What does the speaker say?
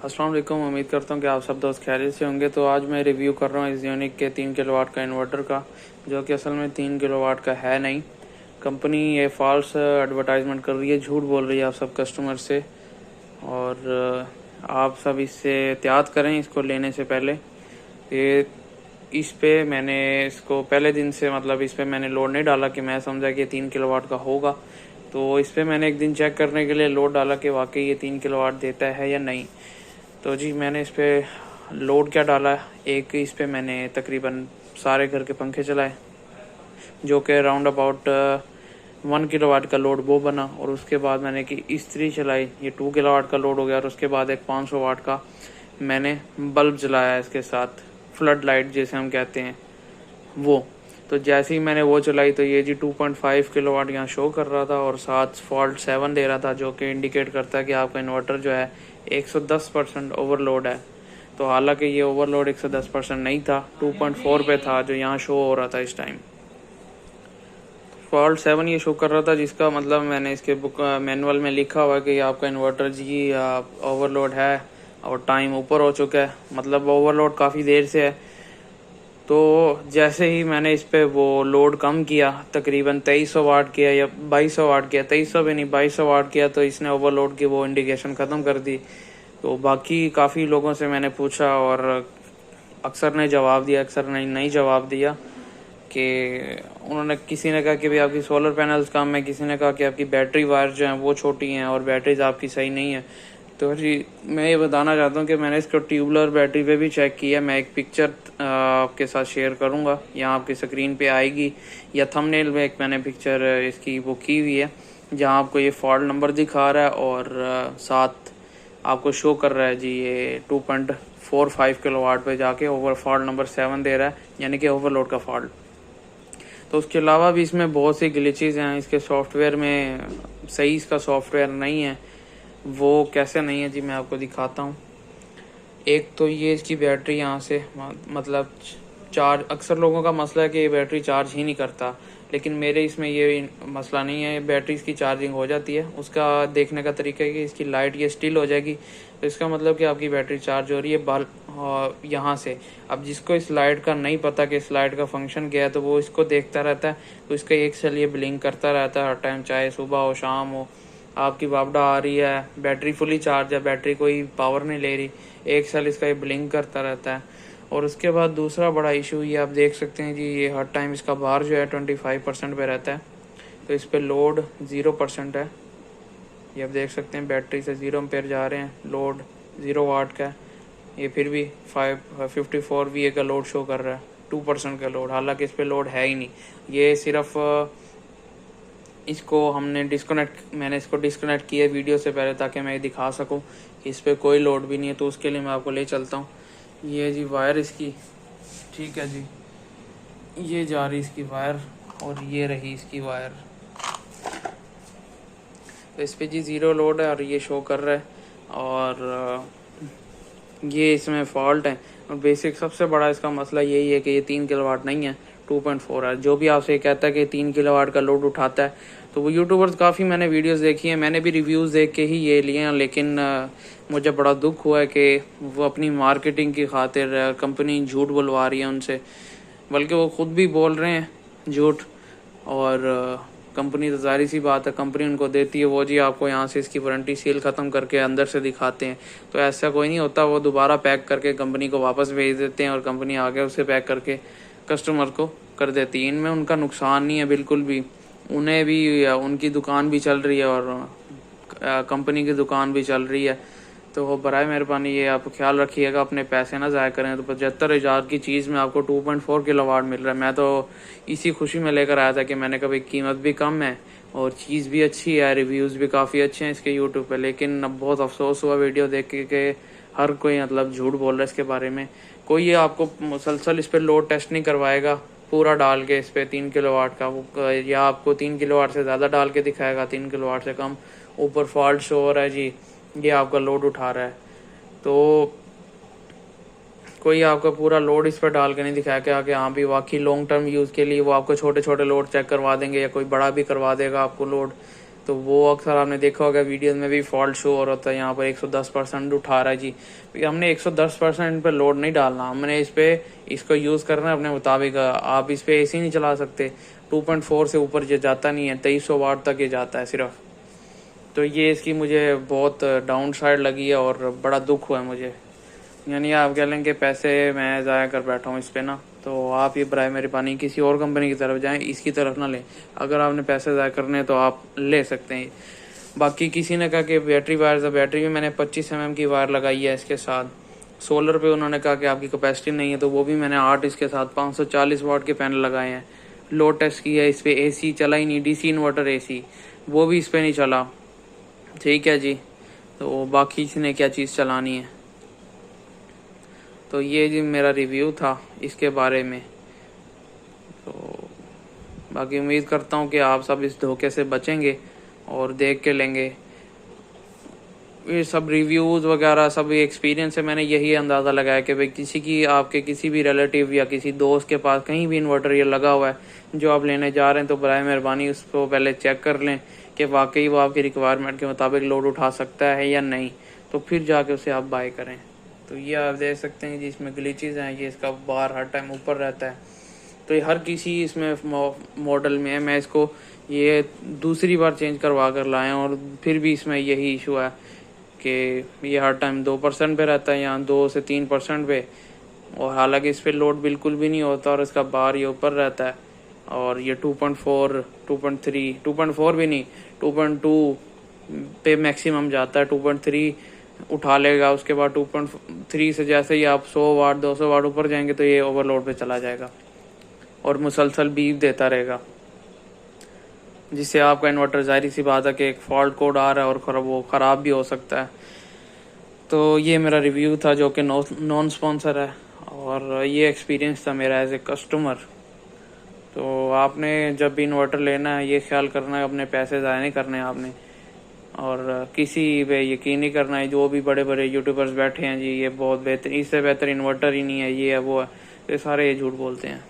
अस्सलाम वालेकुम। उम्मीद करता हूँ कि आप सब दोस्त खैरियत से होंगे। तो आज मैं रिव्यू कर रहा हूँ इस यूनिक के 3 किलोवाट का इन्वर्टर का, जो कि असल में 3 किलोवाट का है नहीं। कंपनी ये फॉल्स एडवर्टाइजमेंट कर रही है, झूठ बोल रही है आप सब कस्टमर से। और आप सब इससे एहतियात करें इसको लेने से पहले। ये इस पे मैंने इसको पहले दिन से इस पे मैंने लोड नहीं डाला कि मैं समझा कि 3 किलोवाट का होगा। तो इस पे मैंने एक दिन चेक करने के लिए लोड डाला कि वाकई ये 3 किलोवाट देता है या नहीं। तो जी मैंने इस पे लोड क्या डाला, एक इस पे मैंने तकरीबन सारे घर के पंखे चलाए, जो कि राउंड अबाउट 1 किलोवाट का लोड वो बना। और उसके बाद मैंने कि इस्त्री चलाई, ये 2 किलोवाट का लोड हो गया। और उसके बाद एक 500 वाट का मैंने बल्ब जलाया इसके साथ, फ्लड लाइट जैसे हम कहते हैं वो। तो जैसे ही मैंने वो चलाई तो ये जी 2.5 किलोवाट यहाँ शो कर रहा था और साथ फॉल्ट 7 दे रहा था, जो कि इंडिकेट करता है कि आपका इन्वर्टर जो है 110% ओवरलोड है। तो हालांकि ये ओवरलोड 110% नहीं था, 2.4 पे था जो यहाँ शो हो रहा था इस टाइम। फॉल्ट 7 ये शो कर रहा था, जिसका मतलब मैंने इसके बुक मैनुअल में लिखा हुआ है कि आपका इन्वर्टर जी ओवरलोड है और टाइम ऊपर हो चुका है, मतलब ओवरलोड काफ़ी देर से है। तो जैसे ही मैंने इस पे वो लोड कम किया, तकरीबन 2300 वाट किया या 2200 वाट किया, 2300 भी नहीं 2200 वाट किया, तो इसने ओवरलोड की वो इंडिकेशन ख़त्म कर दी। तो बाकी काफ़ी लोगों से मैंने पूछा और अक्सर ने जवाब दिया, अक्सर ने नहीं जवाब दिया। कि उन्होंने किसी ने कहा कि भाई आपकी सोलर पैनल्स कम है, किसी ने कहा कि आपकी बैटरी वायर जो हैं वो छोटी हैं और बैटरीज आपकी सही नहीं है। तो जी मैं ये बताना चाहता हूँ कि मैंने इसको ट्यूबलर बैटरी पे भी चेक किया। मैं एक पिक्चर आपके साथ शेयर करूँगा, यहाँ आपकी स्क्रीन पे आएगी, या थंबनेल में एक मैंने पिक्चर इसकी वो की हुई है, जहाँ आपको ये फॉल्ट नंबर दिखा रहा है और साथ आपको शो कर रहा है जी ये 2.45 किलोवाट पे जाके ओवर फॉल्ट नंबर 7 दे रहा है, यानी कि ओवरलोड का फॉल्ट। तो उसके अलावा भी इसमें बहुत सी ग्लिचेस हैं इसके सॉफ्टवेयर में, सही इसका सॉफ्टवेयर नहीं है। वो कैसे नहीं है जी मैं आपको दिखाता हूँ। एक तो ये इसकी बैटरी यहाँ से मतलब चार्ज, अक्सर लोगों का मसला है कि ये बैटरी चार्ज ही नहीं करता, लेकिन मेरे इसमें ये मसला नहीं है। बैटरी इसकी चार्जिंग हो जाती है। उसका देखने का तरीका है कि इसकी लाइट ये स्टिल हो जाएगी, तो इसका मतलब कि आपकी बैटरी चार्ज हो रही है बल्ब यहाँ से। अब जिसको इस लाइट का नहीं पता कि इस लाइट का फंक्शन क्या है, तो वो इसको देखता रहता है, तो इसका एक सेल ये ब्लिंक करता रहता है हर टाइम, चाहे सुबह हो शाम हो। आपकी वापडा आ रही है, बैटरी फुली चार्ज है, बैटरी कोई पावर नहीं ले रही, एक सेल इसका ये ब्लिंक करता रहता है। और उसके बाद दूसरा बड़ा इशू ये आप देख सकते हैं जी, ये हर टाइम इसका बार जो है 25% पे रहता है। तो इस पर लोड 0% है, ये आप देख सकते हैं। बैटरी से 0 एम्पेयर जा रहे हैं, लोड 0 वाट का है। ये फिर भी 54 VA का लोड शो कर रहा है, 2% का लोड, हालांकि इस पर लोड है ही नहीं। ये सिर्फ इसको मैंने इसको डिस्कनेक्ट किया वीडियो से पहले, ताकि मैं ये दिखा सकूं कि इस पर कोई लोड भी नहीं है। तो उसके लिए मैं आपको ले चलता हूँ। ये जी वायर इसकी, ठीक है जी, ये जा रही इसकी वायर और ये रही इसकी वायर। तो इस पे जी 0 लोड है और ये शो कर रहा है, और ये इसमें फॉल्ट है। और बेसिक सबसे बड़ा इसका मसला यही है कि ये 3 किलोवाट नहीं है, 2.4 है। जो भी आपसे कहता है कि 3 किलोवाट का लोड उठाता है, तो वो यूट्यूबर्स काफ़ी मैंने वीडियोस देखी हैं, मैंने भी रिव्यूज़ देख के ही ये लिए हैं। लेकिन मुझे बड़ा दुख हुआ है कि वो अपनी मार्केटिंग की खातिर कंपनी झूठ बुलवा रही है उनसे, बल्कि वो खुद भी बोल रहे हैं झूठ। और कंपनी तो जाहिर सी बात है, कंपनी उनको देती है वो जी आपको यहाँ से इसकी वारंटी सील ख़त्म करके अंदर से दिखाते हैं। तो ऐसा कोई नहीं होता, वो दोबारा पैक करके कंपनी को वापस भेज देते हैं और कंपनी आगे उसे पैक करके कस्टमर को कर देती है। इनमें उनका नुकसान नहीं है बिल्कुल भी, उन्हें भी उनकी दुकान भी चल रही है और कंपनी की दुकान भी चल रही है। तो वो बराए मेहरबानी ये आप ख्याल रखिएगा, अपने पैसे ना ज़ाया करें। तो 75,000 की चीज़ में आपको 2.4 किलोवाट मिल रहा है। मैं तो इसी खुशी में लेकर आया था कि मैंने कहा भाई कीमत भी कम है और चीज़ भी अच्छी है, रिव्यूज़ भी काफ़ी अच्छे हैं इसके यूट्यूब पे। लेकिन अब बहुत अफसोस हुआ वीडियो देख के हर कोई मतलब झूठ बोल रहा है इसके बारे में। कोई ये आपको मुसलसल इस पर लोड टेस्ट नहीं करवाएगा पूरा डाल के इस पर 3 किलोवाट का, वो या आपको 3 किलोवाट से ज़्यादा डाल के दिखाएगा, 3 किलोवाट से कम। ऊपर फॉल्ट शो हो रहा है जी, ये आपका लोड उठा रहा है। तो कोई आपका पूरा लोड इस पर डाल के नहीं दिखाया कि हाँ भी वाकई लॉन्ग टर्म यूज़ के लिए वो आपको छोटे छोटे लोड चेक करवा देंगे या कोई बड़ा भी करवा देगा आपको लोड। तो वो अक्सर आपने देखा होगा वीडियोस में भी फॉल्ट शो हो रहा था, यहाँ पर 110% उठा रहा है जी। हमने 110% पे लोड नहीं डालना, हमने इस पे इसको यूज़ करना है अपने मुताबिक। आप इस पे AC नहीं चला सकते, 2.4 से ऊपर ये जाता नहीं है, 2300 वाट तक ये जाता है सिर्फ। तो ये इसकी मुझे बहुत डाउन साइड लगी है और बड़ा दुख हुआ है मुझे। यानी आप कह लें कि पैसे मैं ज़ाया कर बैठा हूँ इस पे ना। तो आप ये बराए मेहरबानी किसी और कंपनी की तरफ जाएं, इसकी तरफ ना लें। अगर आपने पैसे ज़ाया करने हैं तो आप ले सकते हैं। बाकी किसी ने कहा कि बैटरी वायर, बैटरी भी मैंने 25 mm की वायर लगाई है इसके साथ। सोलर पे उन्होंने कहा कि आपकी कैपेसिटी नहीं है, तो वो भी मैंने 8 इसके साथ 540 वाट के पैनल लगाए हैं। लोड टेस्ट की है इस पर, AC चला ही नहीं, DC इन्वर्टर AC वो भी इस पर नहीं चला। ठीक है जी, तो बाकी इसने क्या चीज़ चलानी है। तो ये जी मेरा रिव्यू था इसके बारे में। तो बाकी उम्मीद करता हूँ कि आप सब इस धोखे से बचेंगे और देख के लेंगे। ये सब रिव्यूज़ वगैरह सब एक्सपीरियंस से मैंने यही अंदाज़ा लगाया कि भाई किसी की, आपके किसी भी रिलेटिव या किसी दोस्त के पास कहीं भी इन्वर्टर ये लगा हुआ है जो आप लेने जा रहे हैं, तो बराए मेहरबानी उसको पहले चेक कर लें कि वाकई वो आपकी रिक्वायरमेंट के मुताबिक लोड उठा सकता है या नहीं, तो फिर जाके उसे आप बाय करें। तो ये आप देख सकते हैं जी, इसमें ग्लिचेस हैं, ये इसका बार हर टाइम ऊपर रहता है। तो ये हर किसी इसमें मॉडल में है। मैं इसको ये दूसरी बार चेंज करवा कर लाया और फिर भी इसमें यही इशू है कि ये हर टाइम 2% पे रहता है, यहाँ 2 से 3% पे। और हालांकि इस पर लोड बिल्कुल भी नहीं होता और इसका बार ये ऊपर रहता है। और ये 2.4, 2.3, 2.4 भी नहीं, 2.2 पे मैक्सिमम जाता है। 2.3 उठा लेगा, उसके बाद 2.3 से जैसे ही आप 100 वाट 200 वाट ऊपर जाएंगे तो ये ओवरलोड पे चला जाएगा और मुसलसल बीप देता रहेगा, जिससे आपका इन्वर्टर जाहिर सी बात है कि एक फॉल्ट कोड आ रहा है और वो ख़राब भी हो सकता है। तो ये मेरा रिव्यू था जो कि नॉन स्पॉन्सर है और ये एक्सपीरियंस था मेरा एज ए कस्टमर। तो आपने जब भी इन्वर्टर लेना है ये ख्याल करना है अपने पैसे ज़ाया नहीं करने आपने, और किसी पे यकीन नहीं करना है। जो भी बड़े बड़े यूट्यूबर्स बैठे हैं जी, ये बहुत बेहतर, इससे बेहतर इन्वर्टर ही नहीं है, ये है वो है, ये सारे ये झूठ बोलते हैं।